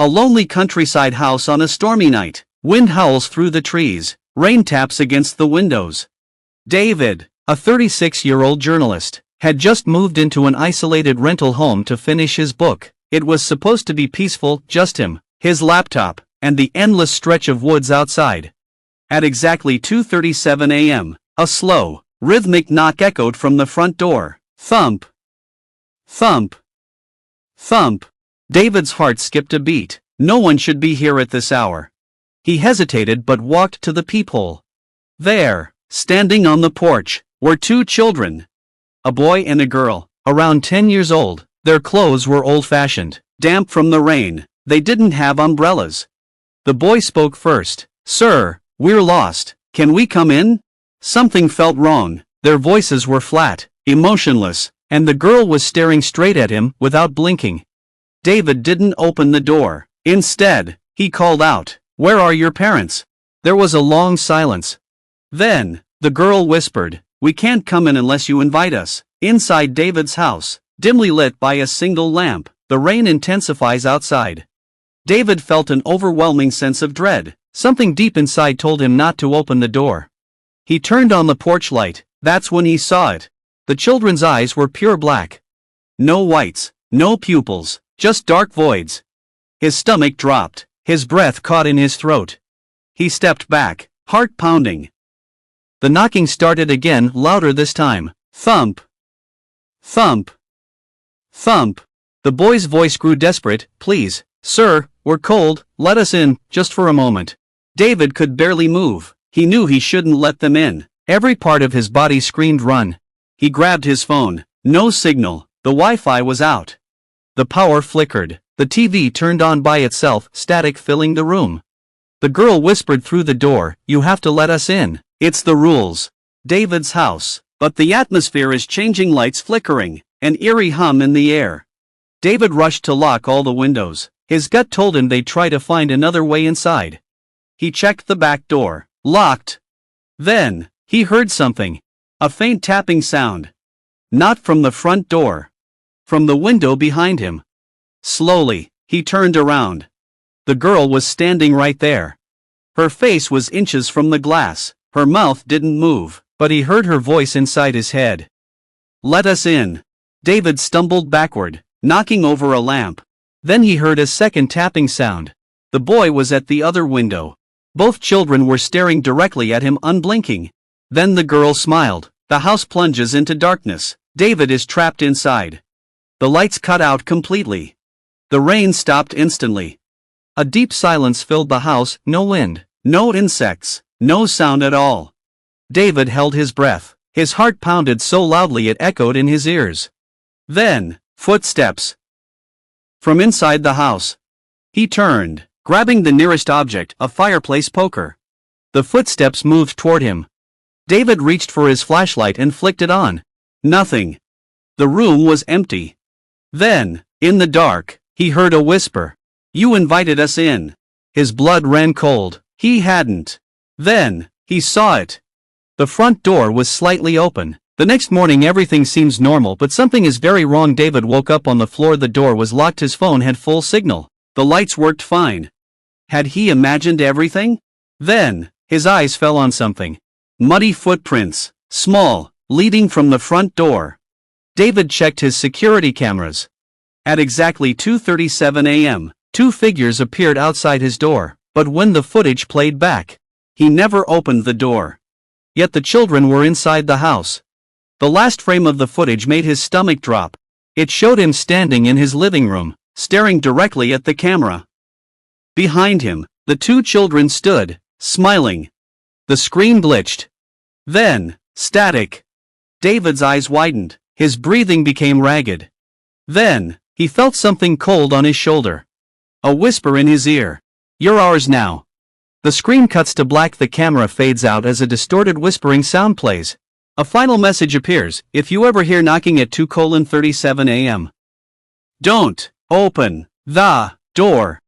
A lonely countryside house on a stormy night. Wind howls through the trees. Rain taps against the windows. David, a 36-year-old journalist, had just moved into an isolated rental home to finish his book. It was supposed to be peaceful, just him, his laptop, and the endless stretch of woods outside. At exactly 2:37 a.m., a slow, rhythmic knock echoed from the front door. Thump. Thump. Thump. David's heart skipped a beat. No one should be here at this hour. He hesitated but walked to the peephole. There, standing on the porch, were two children. A boy and a girl, around 10 years old. Their clothes were old-fashioned, damp from the rain. They didn't have umbrellas. The boy spoke first. "Sir, we're lost. Can we come in?" Something felt wrong. Their voices were flat, emotionless, and the girl was staring straight at him without blinking. David didn't open the door. Instead, he called out, "Where are your parents?" There was a long silence. Then, the girl whispered, "We can't come in unless you invite us." Inside David's house, dimly lit by a single lamp, the rain intensifies outside. David felt an overwhelming sense of dread. Something deep inside told him not to open the door. He turned on the porch light. That's when he saw it. The children's eyes were pure black. No whites, no pupils, just dark voids. His stomach dropped. His breath caught in his throat. He stepped back, heart pounding. The knocking started again, louder this time. Thump. Thump. Thump. The boy's voice grew desperate. "Please, sir, we're cold, let us in, just for a moment." David could barely move. He knew he shouldn't let them in. Every part of his body screamed run. He grabbed his phone. No signal. The Wi-Fi was out. The power flickered. The TV turned on by itself, static filling the room. The girl whispered through the door, "You have to let us in. It's the rules." David's house. But the atmosphere is changing, lights flickering, an eerie hum in the air. David rushed to lock all the windows. His gut told him they'd try to find another way inside. He checked the back door. Locked. Then, he heard something. A faint tapping sound. Not from the front door. From the window behind him. Slowly, he turned around. The girl was standing right there. Her face was inches from the glass. Her mouth didn't move, but he heard her voice inside his head. "Let us in." David stumbled backward, knocking over a lamp. Then he heard a second tapping sound. The boy was at the other window. Both children were staring directly at him, unblinking. Then the girl smiled. The house plunges into darkness. David is trapped inside. The lights cut out completely. The rain stopped instantly. A deep silence filled the house, no wind, no insects, no sound at all. David held his breath. His heart pounded so loudly it echoed in his ears. Then, footsteps. From inside the house. He turned, grabbing the nearest object, a fireplace poker. The footsteps moved toward him. David reached for his flashlight and flicked it on. Nothing. The room was empty. Then, in the dark, he heard a whisper. "You invited us in." His blood ran cold. He hadn't. Then, he saw it. The front door was slightly open. The next morning everything seems normal, but something is very wrong. David woke up on the floor. The door was locked. His phone had full signal. The lights worked fine. Had he imagined everything? Then, his eyes fell on something. Muddy footprints, small, leading from the front door. David checked his security cameras. At exactly 2:37 a.m., two figures appeared outside his door, but when the footage played back, he never opened the door. Yet the children were inside the house. The last frame of the footage made his stomach drop. It showed him standing in his living room, staring directly at the camera. Behind him, the two children stood, smiling. The screen glitched. Then, static. David's eyes widened. His breathing became ragged. Then, he felt something cold on his shoulder. A whisper in his ear. "You're ours now." The screen cuts to black. The camera fades out as a distorted whispering sound plays. A final message appears. "If you ever hear knocking at 2:37 a.m. don't open the door."